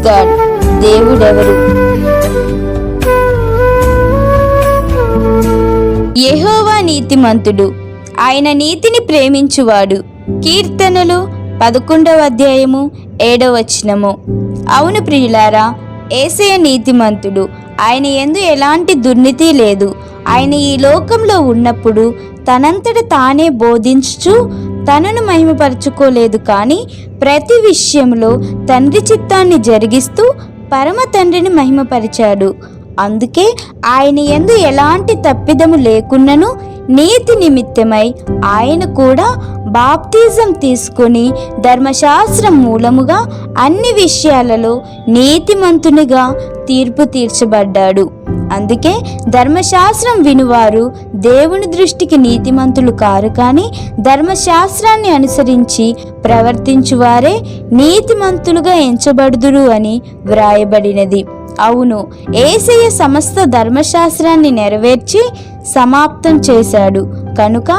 God. దేవుడెవరు? యెహోవా నీతిమంతుడు, ఆయన నీతిని ప్రేమించువాడు. కీర్తనలు 11వ అధ్యాయము 7వ వచనము. అవును ప్రియులారా, యేసయ్య నీతిమంతుడు. ఆయన యందు ఎలాంటి దుర్నీతి లేదు. ఆయన ఈ లోకంలో ఉన్నప్పుడు తనంతట తానే బోధించుచు తనను మహిమపరచుకోలేదు, కానీ ప్రతి విషయంలో తండ్రి చిత్తాన్ని జరిగిస్తూ పరమ తండ్రిని మహిమపరిచాడు. అందుకే ఆయన యందు ఎలాంటి తప్పిదము లేకున్నను నీతి నిమిత్తమై ఆయన కూడా బాప్తిజం తీసుకొని ధర్మశాస్త్రం మూలముగా అన్ని విషయాలలో నీతిమంతునిగా తీర్పు తీర్చబడ్డాడు. అందుకే ధర్మశాస్త్రం వినువారు దేవుని దృష్టికి నీతిమంతులు కారు, కానీ ధర్మశాస్త్రాన్ని అనుసరించి ప్రవర్తించువారే నీతిమంతులుగా ఎంచబడుదురు అని వ్రాయబడినది. అవును, యేసయ్య సమస్త ధర్మశాస్త్రాన్ని నెరవేర్చి సమాప్తం చేశాడు కనుక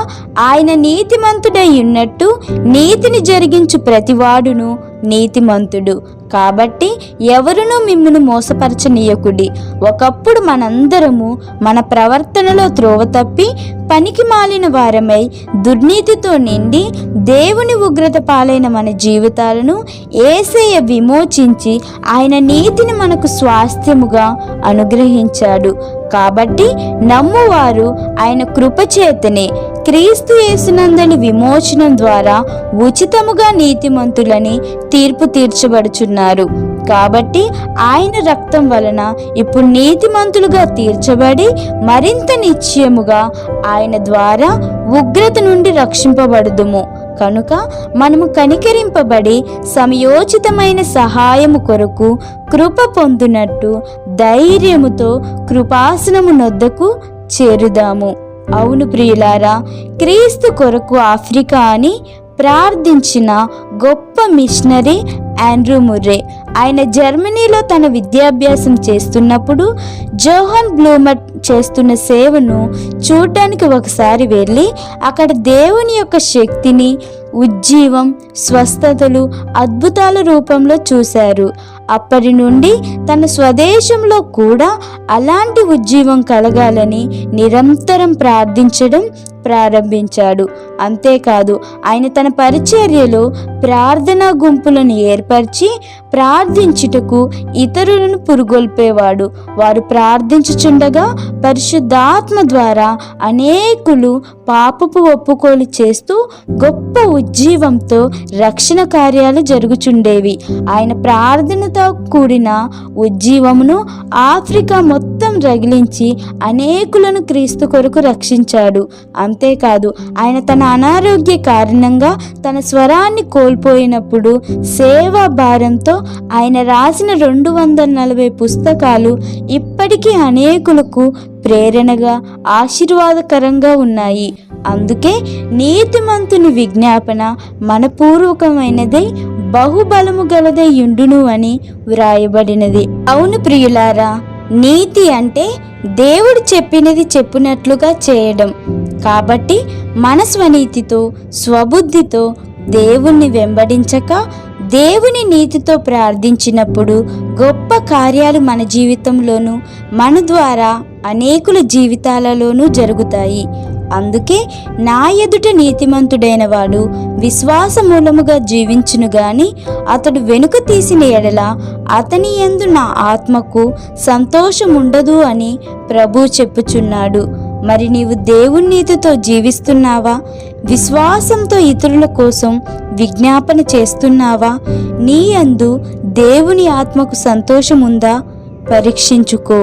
ఆయన నీతిమంతుడై ఉన్నట్టు నీతిని జరిగించు ప్రతివాడును నీతిమంతుడు. కాబట్టి ఎవరునూ మిమ్మును మోసపరచనీయకుడి. ఒకప్పుడు మనందరము మన ప్రవర్తనలో త్రోవ తప్పి పనికి మాలిన వారమై దుర్నీతితో నిండి దేవుని ఉగ్రత పాలైన మన జీవితాలను యేసయ్య విమోచించి ఆయన నీతిని మనకు స్వాస్థ్యముగా అనుగ్రహించాడు. కాబట్టి నమ్మువారు ఆయన కృపచేతనే క్రీస్తు యేసునందలి విమోచనం ద్వారా ఉచితముగా నీతిమంతులని తీర్పు తీర్చబడుచున్నారు. కాబట్టి ఆయన రక్తం వలన ఇప్పుడు నీతిమంతులుగా తీర్చబడి మరింత నిశ్చయముగా ఆయన ద్వారా ఉగ్రత నుండి రక్షింపబడుదుము. కనుక మనము కనికరింపబడి సమయోచితమైన సహాయము కొరకు కృప పొందునట్టు ధైర్యముతో కృపాసనము నొద్దకు చేరుదాము. అవును ప్రియులారా, క్రీస్తు కొరకు ఆఫ్రికా అని ప్రార్థించిన గొప్ప మిషనరీ ఆండ్రూ ముర్రే. ఆయన జర్మనీలో తన విద్యాభ్యాసం చేస్తున్నప్పుడు జోహాన్ బ్లూమర్ చేస్తున్న సేవను చూడటానికి ఒకసారి వెళ్ళి అక్కడ దేవుని యొక్క శక్తిని, ఉజ్జీవం, స్వస్థతలు, అద్భుతాల రూపంలో చూశారు. అప్పటి నుండి తన స్వదేశంలో కూడా అలాంటి ఉజ్జీవం కలగాలని నిరంతరం ప్రార్థించడం ప్రారంభించాడు. అంతేకాదు, ఆయన తన పరిచర్యలో ప్రార్థనా గుంపులను ఏర్పరిచి ప్రార్థించుటకు ఇతరులను పురుగొల్పేవాడు. వారు ప్రార్థించుచుండగా పరిశుద్ధాత్మ ద్వారా అనేకులు పాపపు ఒప్పుకోలు చేస్తూ గొప్ప ఉజ్జీవంతో రక్షణ కార్యాలు జరుగుచుండేవి. ఆయన ప్రార్థనతో కూడిన ఉజ్జీవమును ఆఫ్రికా మొత్తం రగిలించి అనేకులను క్రీస్తు కొరకు రక్షించాడు. అంతేకాదు, ఆయన తన అనారోగ్య కారణంగా తన స్వరాన్ని కోల్పోయినప్పుడు సేవా భారంతో ఆయన రాసిన 240 పుస్తకాలు ఇప్పటికీ అనేకులకు ప్రేరణగా, ఆశీర్వాదకరంగా ఉన్నాయి. అందుకే నీతిమంతుని విజ్ఞాపన మనపూర్వకమైనదై బహుబలము గలదై యుండును అని వ్రాయబడినది. అవును ప్రియులారా, నీతి అంటే దేవుడు చెప్పినది చెప్పినట్లుగా చేయడం. కాబట్టి మన స్వనీతితో, స్వబుద్ధితో దేవుణ్ణి వెంబడించక దేవుని నీతితో ప్రార్థించినప్పుడు గొప్ప కార్యాలు మన జీవితంలోనూ మన ద్వారా అనేకుల జీవితాలలోనూ జరుగుతాయి. అందుకే నా ఎదుట నీతిమంతుడైన వాడు విశ్వాస మూలముగా జీవించును గాని అతడు వెనుక తీసిన ఎడల అతని యందు నా ఆత్మకు సంతోషముండదు అని ప్రభు చెప్పుచున్నాడు. మరి నీవు దేవుని నీతితో జీవిస్తున్నావా? విశ్వాసంతో ఇతరుల కోసం విజ్ఞాపన చేస్తున్నావా? నీ యందు దేవుని ఆత్మకు సంతోషముందా? పరీక్షించుకో.